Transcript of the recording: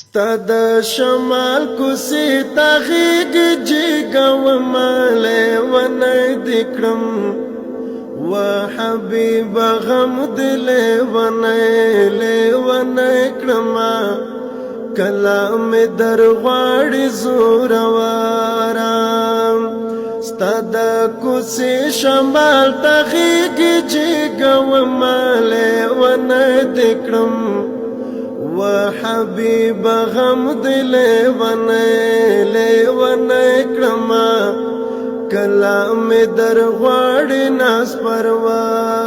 ستاد شمال کوسی تغیگ جیگا و مالی و نیدکرم و حبیب غم دلی و نیکرم کلام در غاڑی زور وارام ستاد کوسی شمال تغیگ جیگا و مالی و نیدکرم و حبیب غم دلی و نیکرم کلام در غاڑی ناس پروا